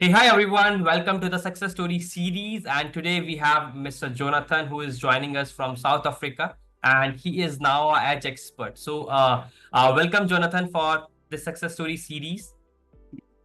Hey, hi everyone. Welcome to the Success Story series. And today we have Mr. Jonathan, who is joining us from South Africa, and he is now an edge expert. Welcome, Jonathan, for the Success Story series.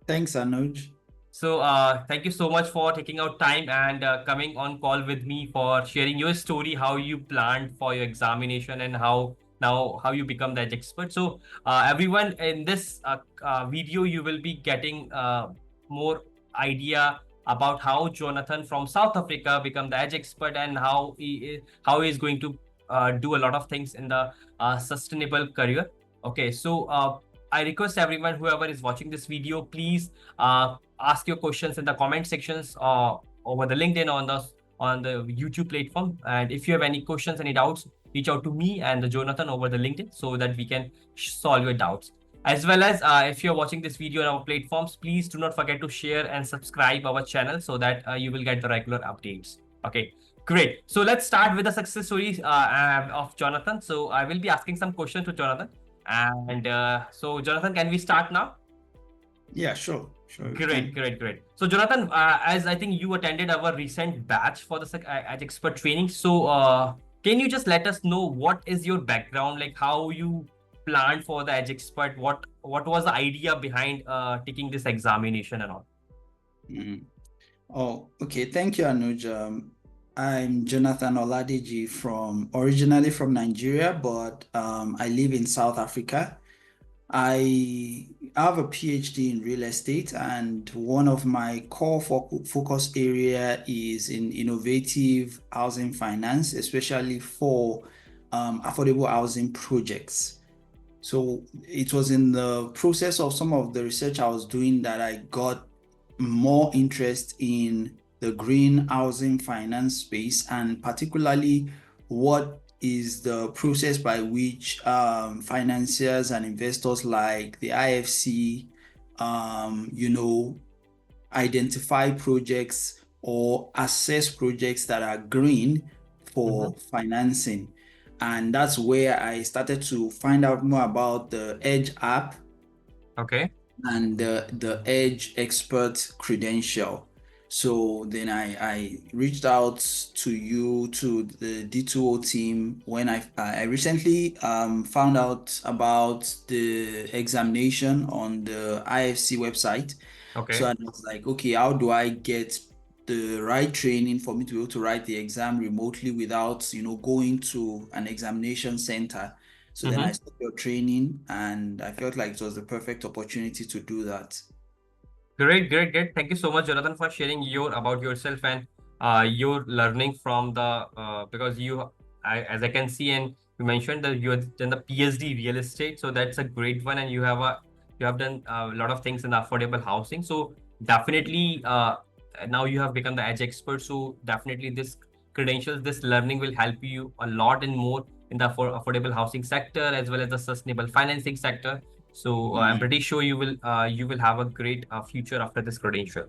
Thanks, Anuj. Thank you so much for taking out time and coming on call with me for sharing your story, how you planned for your examination, and how you become the edge expert. Everyone, in this video, you will be getting more idea about how Jonathan from South Africa become the edge expert and how he is going to do a lot of things in the sustainable career. Okay, I request everyone, whoever is watching this video, please ask your questions in the comment sections over the LinkedIn on the YouTube platform. And if you have any questions, any doubts, reach out to me and the Jonathan over the LinkedIn so that we can solve your doubts. As well as if you're watching this video on our platforms, please do not forget to share and subscribe our channel so that you will get the regular updates. Okay, great. So let's start with the success stories of Jonathan. So I will be asking some questions to Jonathan. And Jonathan, can we start now? Yeah, sure. Great. So, Jonathan, as I think you attended our recent batch for the Edge Expert training, can you just let us know what is your background, like how you planned for the Edge Expert? What was the idea behind taking this examination and all? Oh, okay. Thank you, Anuj. I'm Jonathan originally from Nigeria, but I live in South Africa. I have a PhD in real estate, and one of my core focus area is in innovative housing finance, especially for affordable housing projects. So it was in the process of some of the research I was doing that I got more interest in the green housing finance space, and particularly what is the process by which financiers and investors like the IFC, identify projects or assess projects that are green for financing. And that's where I started to find out more about the Edge app. Okay. And the Edge expert credential. So then I reached out to you, to the D2O team, when I recently found out about the examination on the IFC website. Okay. So I was like, okay, how do I get the right training for me to be able to write the exam remotely without, going to an examination center? So then I started training, and I felt like it was the perfect opportunity to do that. Great. Thank you so much, Jonathan, for sharing about yourself and your learning from the because as I can see, and you mentioned that you have done the PhD real estate, so that's a great one, and you have done a lot of things in the affordable housing. So definitely, now you have become the edge expert. So definitely, this credentials, this learning will help you a lot and more in the affordable housing sector as well as the sustainable financing sector. So I'm pretty sure you will have a great future after this credential.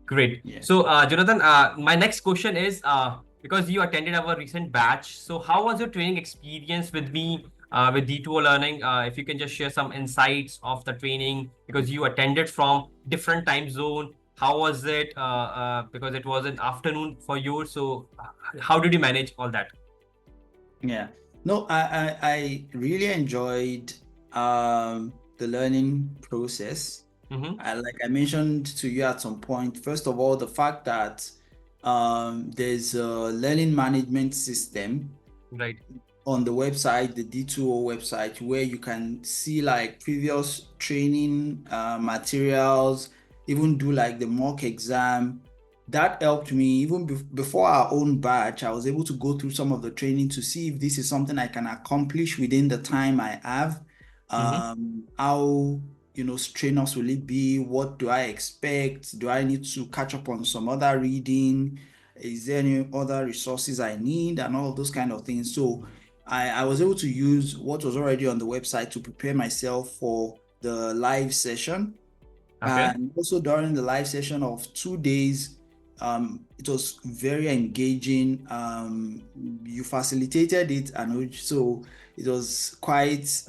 Great. Yes. So Jonathan, my next question is because you attended our recent batch, so how was your training experience with me with D2O Learning? If you can just share some insights of the training because you attended from different time zone. How was it? Because it was an afternoon for you. So how did you manage all that? Yeah. No, I really enjoyed the learning process. Like I mentioned to you at some point, first of all, the fact that there's a learning management system Right. on the website, the D2O website, where you can see like previous training materials, even do like the mock exam. That helped me even before our own batch. I was able to go through some of the training to see if this is something I can accomplish within the time I have. How strenuous will it be? What do I expect? Do I need to catch up on some other reading? Is there any other resources I need, and all of those kind of things? So I was able to use what was already on the website to prepare myself for the live session. Okay. And also during the live session of 2 days, it was very engaging. You facilitated it, and so it was quite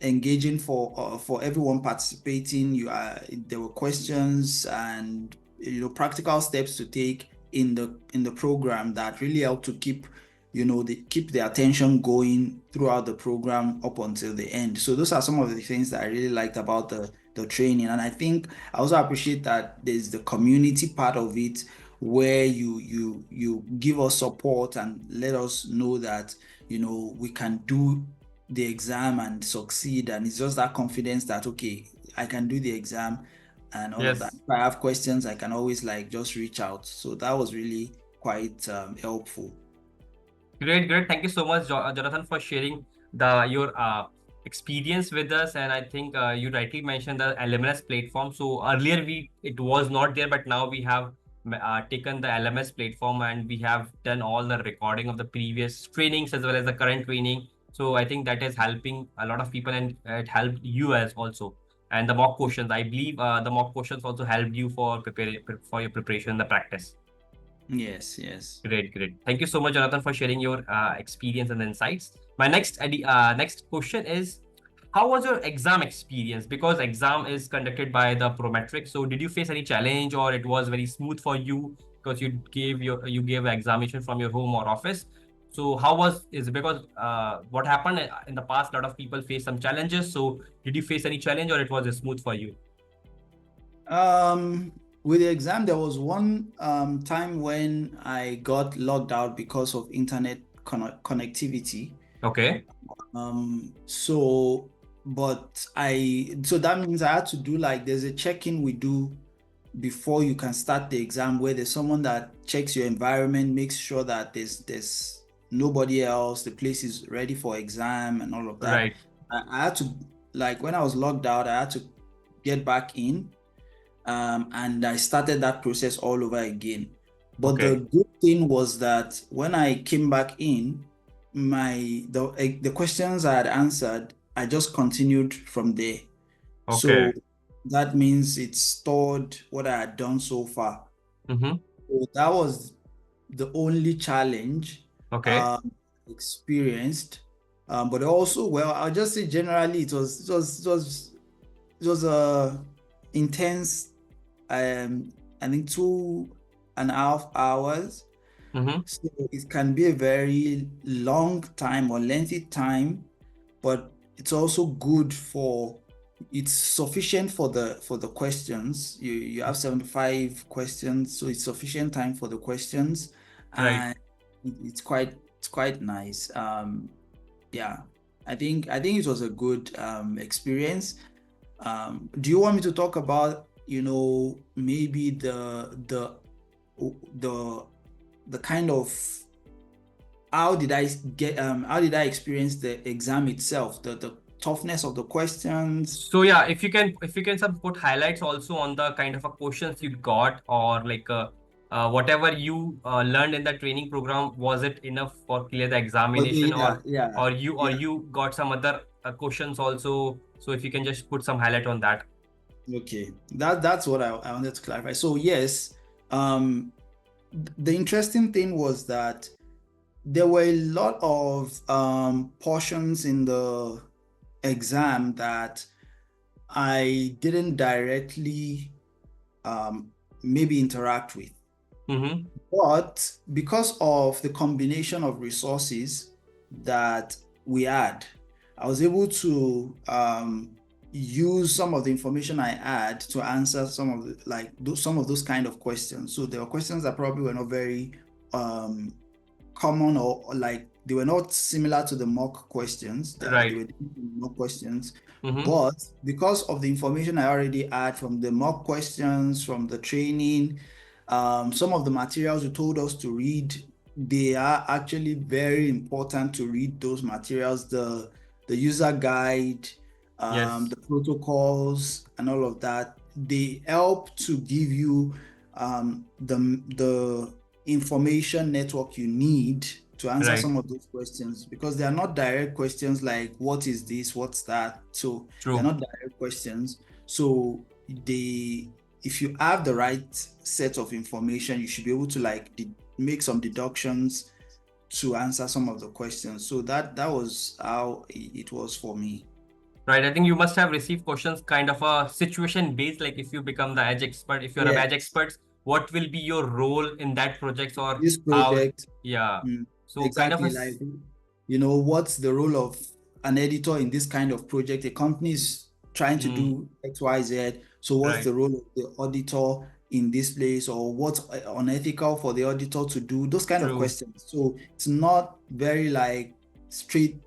engaging for everyone participating. There were questions and practical steps to take in the program that really helped to keep keep the attention going throughout the program up until the end. So those are some of the things that I really liked about the training. And I think I also appreciate that there's the community part of it, where you give us support and let us know that we can do the exam and succeed. And it's just that confidence that, okay, I can do the exam and all of that. Yes. If I have questions, I can always just reach out. So that was really quite helpful. Great. Thank you so much, Jonathan, for sharing your experience with us. And I think you rightly mentioned the LMS platform. So earlier it was not there, but now we have taken the LMS platform and we have done all the recording of the previous trainings as well as the current training. So I think that is helping a lot of people, and it helped you as also. And the mock questions, I believe the mock questions also helped you for your preparation, the practice. Yes. Great. Thank you so much, Jonathan, for sharing your experience and insights. My next question is, how was your exam experience? Because exam is conducted by the Prometric. So did you face any challenge, or it was very smooth for you because you gave examination from your home or office? So is it because what happened in the past? A lot of people face some challenges. So did you face any challenge, or it was smooth for you? With the exam, there was one time when I got logged out because of internet connectivity. Okay. So that means I had to do there's a check-in we do before you can start the exam, where there's someone that checks your environment, makes sure that there's nobody else, the place is ready for exam and all of that. Right. I had to, when I was logged out, I had to get back in. And I started that process all over again. But the good thing was that when I came back in, the questions I had answered, I just continued from there. Okay. So that means it stored what I had done so far. So that was the only challenge experienced. But also, well, I'll just say generally it was a intense, I think 2.5 hours. So it can be a very long time or lengthy time, but it's also good it's sufficient for the questions. You have 75 questions, so it's sufficient time for the questions. Right. And it's quite nice. Yeah, I think it was a good experience. Do you want me to talk about maybe the kind of how did I experience the exam itself, the toughness of the questions? So yeah, if you can some put highlights also on the kind of a questions you got, or whatever you learned in the training program, was it enough for clear the examination, or Yeah. you got some other questions also? So if you can just put some highlight on that. Okay, that's what I wanted to clarify. So yes, the interesting thing was that there were a lot of portions in the exam that I didn't directly maybe interact with. But because of the combination of resources that we had, I was able to use some of the information I had to answer some of those kind of questions. So there were questions that probably were not very common, or they were not similar to the mock questions. They were mock questions. But because of the information I already had from the mock questions, from the training, some of the materials you told us to read, they are actually very important to read those materials, the user guide, the protocols and all of that. They help to give you the information network you need to answer some of those questions, because they are not direct questions like what is this, what's that. So they're not direct questions. So if you have the right set of information, you should be able to make some deductions to answer some of the questions. So that was how it was for me. Right. I think you must have received questions kind of a situation based, like if you become the edge expert, if you're a edge Yes, expert, what will be your role in that project or this how? project. Yeah. So kind of a Exactly, like, what's the role of an editor in this kind of project? A company is trying to mm, do XYZ. So what's right. the role of the auditor in this place, or what's unethical for the auditor to do? Those kind of True. questions. So it's not very like straight questions.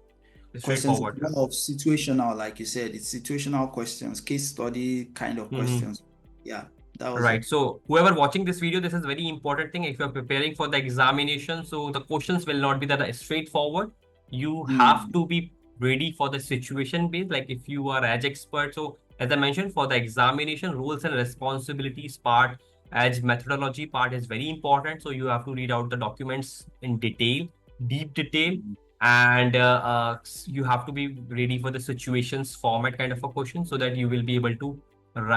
It's Straightforward. Yeah. more of situational, like you said. It's situational questions, case study kind of Mm-hmm. questions. Yeah, that was Right. it. So whoever watching this video, this is very important thing. If you're preparing for the examination, so the questions will not be that straightforward. You have Mm, to be ready for the situation based. Like if you are edge expert, so as I mentioned, for the examination, roles and responsibilities part, edge methodology part is very important. So you have to read out the documents in detail, deep detail, mm, and you have to be ready for the situations format kind of a question so that you will be able to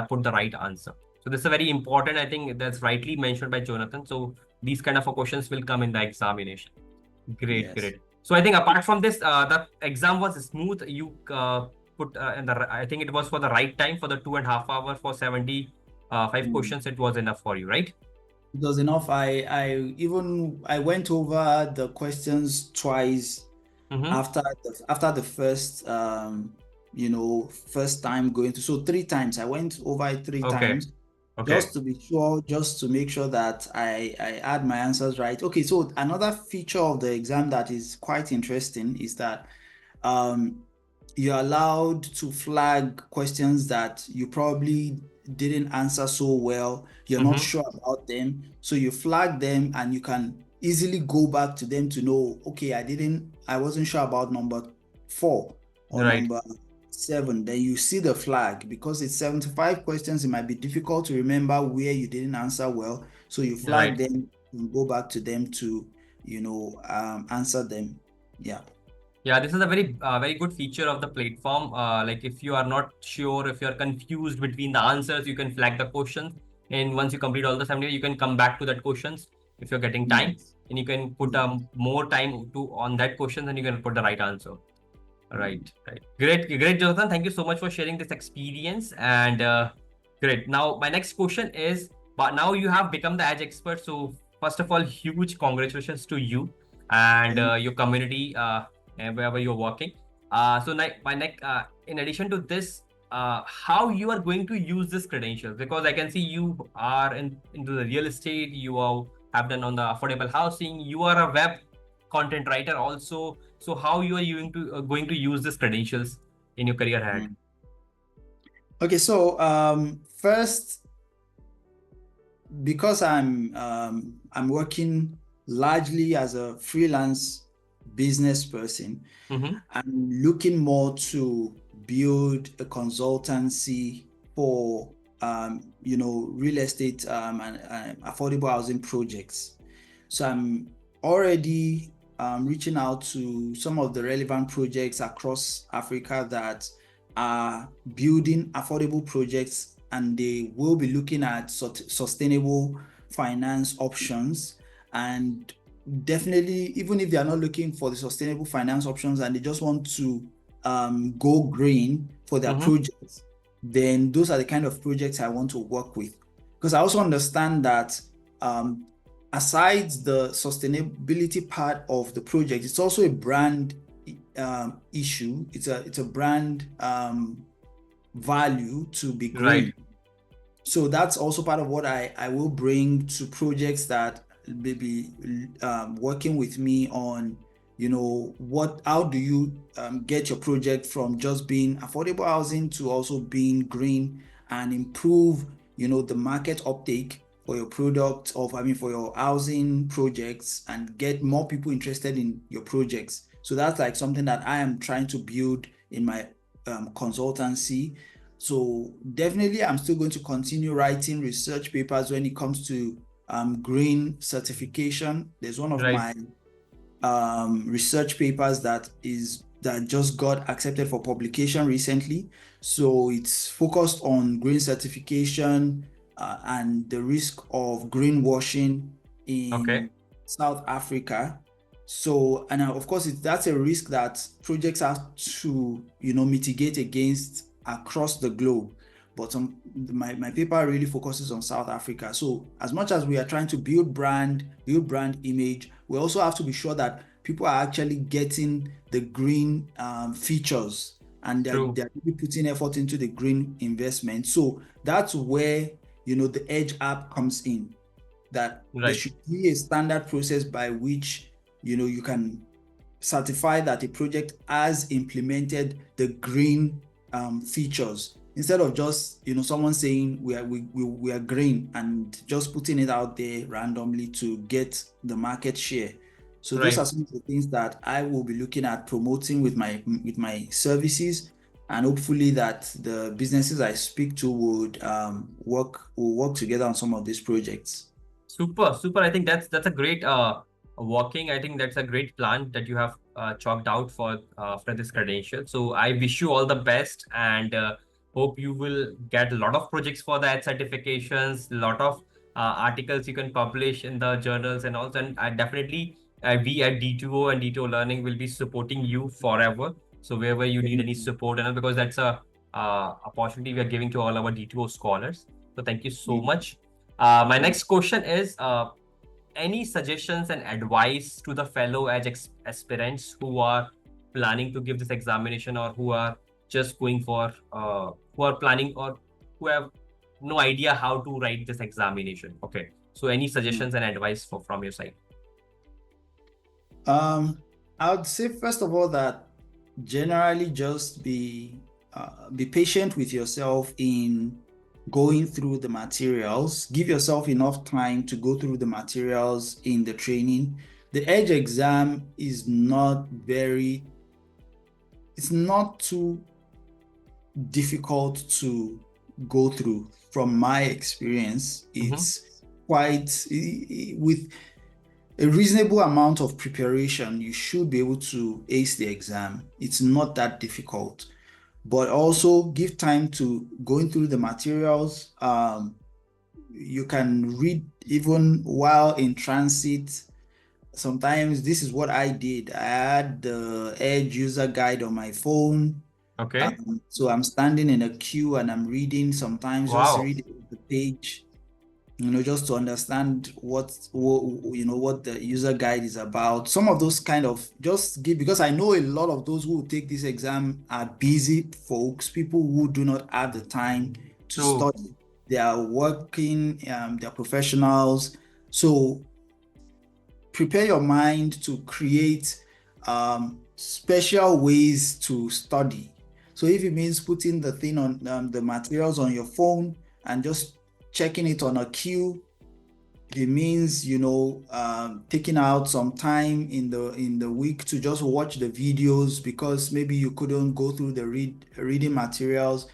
put the right answer. So this is very important. I think that's rightly mentioned by Jonathan. So these kind of questions will come in the examination. Great, yes. great. So I think apart from this, the exam was smooth. You put in the, I think it was for the right time for the 2.5 hours for 75 Mm. questions. It was enough for you, right? It was enough. I went over the questions twice Mm-hmm. after the first first time going to, so three times. I went over it three Okay. times Okay. just to be sure, just to make sure that I had my answers right. Okay, so another feature of the exam that is quite interesting is that um, you're allowed to flag questions that you probably didn't answer so well. You're not Mm-hmm. sure about them. So you flag them and you can easily go back to them to know, okay, I wasn't sure about number 4 or Right. number 7. Then you see the flag because it's 75 questions. It might be difficult to remember where you didn't answer well. So you flag Right. them and go back to them to, answer them. Yeah. Yeah, this is a very good feature of the platform. Like if you are not sure, if you are confused between the answers, you can flag the questions. And once you complete all the 70, you can come back to that questions if you're getting time, Yes. and you can put Yes. more time to on that question, and you can put the right answer. Mm. Right, right. Great, great, Jonathan. Thank you so much for sharing this experience. And great. Now, my next question is, but now you have become the edge expert. So, first of all, huge congratulations to you and Thank your community and wherever you're working. So, my next, in addition to this, how you are going to use this credentials? Because I can see you are into the real estate. Have done on the affordable housing. You are a web content writer also. So how you are going to use these credentials in your career ahead? you. Okay, so first, because I'm working largely as a freelance business person, Mm-hmm. I'm looking more to build a consultancy for real estate and affordable housing projects. So I'm already reaching out to some of the relevant projects across Africa that are building affordable projects, and they will be looking at sustainable finance options. And definitely, even if they are not looking for the sustainable finance options and they just want to go green for their Mm-hmm. projects, then those are the kind of projects I want to work with. Because I also understand that um, aside the sustainability part of the project, it's also a brand issue. It's a brand value to be Right. green. So that's also part of what I will bring to projects that may be working with me on, how do you get your project from just being affordable housing to also being green and improve, the market uptake for your product for your housing projects and get more people interested in your projects. So that's like something that I am trying to build in my consultancy. So definitely, I'm still going to continue writing research papers when it comes to green certification. There's one of Right. my research papers that just got accepted for publication recently. So it's focused on green certification and the risk of greenwashing Okay. in South Africa. So, and of course, that's a risk that projects have to, mitigate against across the globe. But my paper really focuses on South Africa. So, as much as we are trying to build brand image, we also have to be sure that people are actually getting the green features, and True. they're really putting effort into the green investment. So that's where the Edge app comes in. That there Right. should be a standard process by which you can certify that a project has implemented the green features, instead of just someone saying we are green and just putting it out there randomly to get the market share. So those are Right. some of the things that I will be looking at promoting with my services, and hopefully that the businesses I speak to would work together on some of these projects. Super, super. I think that's a great working. I think that's a great plan that you have chalked out for this credential. So I wish you all the best, and hope you will get a lot of projects for that certifications, a lot of articles you can publish in the journals and also. And definitely we at D2O and D2O Learning will be supporting you forever. So wherever you need Thank any you. support, and because that's a opportunity we are giving to all our D2O scholars. So thank you so Yeah. much. My next question is any suggestions and advice to the fellow aspirants who are planning to give this examination, or who are just going for, who are planning, or who have no idea how to write this examination? Okay. So any Yeah. suggestions and advice from your side? I would say first of all that generally just be patient with yourself in going through the materials. Give yourself enough time to go through the materials in the training. The Edge exam is it's not too difficult to go through. From my experience, Mm-hmm. it's quite with a reasonable amount of preparation, you should be able to ace the exam. It's not that difficult, but also give time to going through the materials. You can read even while in transit. Sometimes this is what I did. I had the Edge user guide on my phone. Okay. So I'm standing in a queue and I'm reading, sometimes just Wow. read the page, just to understand what the user guide is about. Some of those kind of just give, because I know a lot of those who take this exam are busy folks, people who do not have the time to True. study. They are working, they're professionals. So prepare your mind to create special ways to study. So if it means putting the thing on the materials on your phone and just checking it on a queue, it means taking out some time in the week to just watch the videos, because maybe you couldn't go through the reading materials.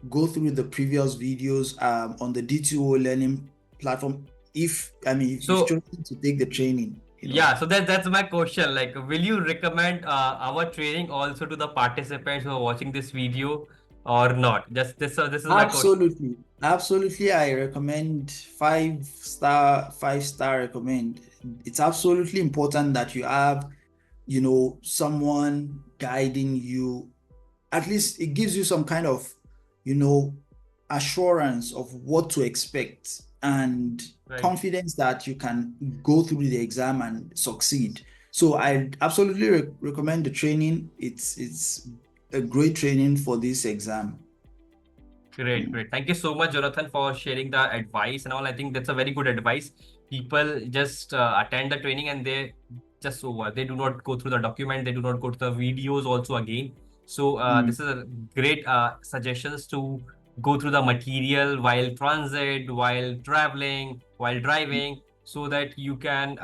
Go through the previous videos on the D2O learning platform, if you've So chosen to take the training. yeah, so that's my question. Like, will you recommend our training also to the participants who are watching this video, or not? Just this. So this is my question. Absolutely. Absolutely. I recommend 5 star recommend. It's absolutely important that you have, someone guiding you. At least it gives you some kind of, you know, assurance of what to expect, and Right. confidence that you can go through the exam and succeed. So I absolutely recommend the training. It's a great training for this exam. Great, great. Thank you so much, Jonathan, for sharing the advice and all. I think that's a very good advice. People just attend the training and they just over. They do not go through the document. They do not go to the videos also again. So Mm. this is a great suggestions to go through the material while transit, while traveling, while driving, so that you can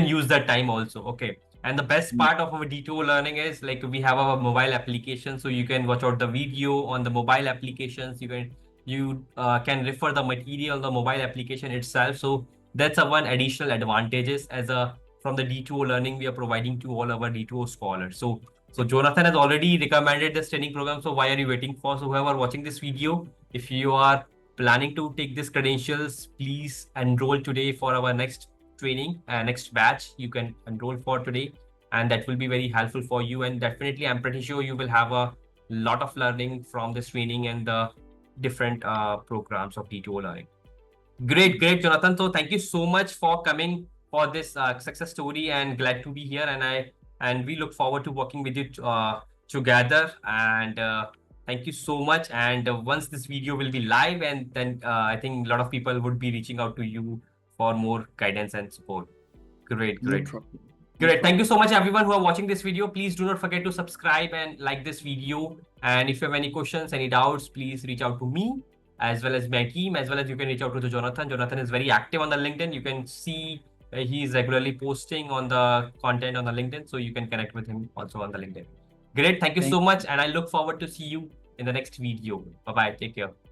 use that time also. Okay. And the best Mm. part of our D2O learning is like we have our mobile application, so you can watch out the video on the mobile applications. You can refer the material, the mobile application itself. So that's a one additional advantages as a from the D2O learning we are providing to all our D2O scholars. So Jonathan has already recommended this training program. So why are you waiting for? So whoever watching this video, if you are planning to take these credentials, please enroll today for our next training, next batch you can enroll for today, and that will be very helpful for you. And definitely, I'm pretty sure you will have a lot of learning from this training and the different programs of D2O learning. Great, great, Jonathan. So thank you so much for coming for this success story, and glad to be here. And we look forward to working with you together. And thank you so much. And once this video will be live, and then I think a lot of people would be reaching out to you for more guidance and support. Great, No great. problem. Great. Thank you so much, everyone who are watching this video. Please do not forget to subscribe and like this video. And if you have any questions, any doubts, please reach out to me as well as my team, as well as you can reach out to the Jonathan. Jonathan is very active on the LinkedIn. You can see he is regularly posting on the content on the LinkedIn, so you can connect with him also on the LinkedIn. Great. Thank you so much. And I look forward to see you in the next video. Bye-bye. Take care.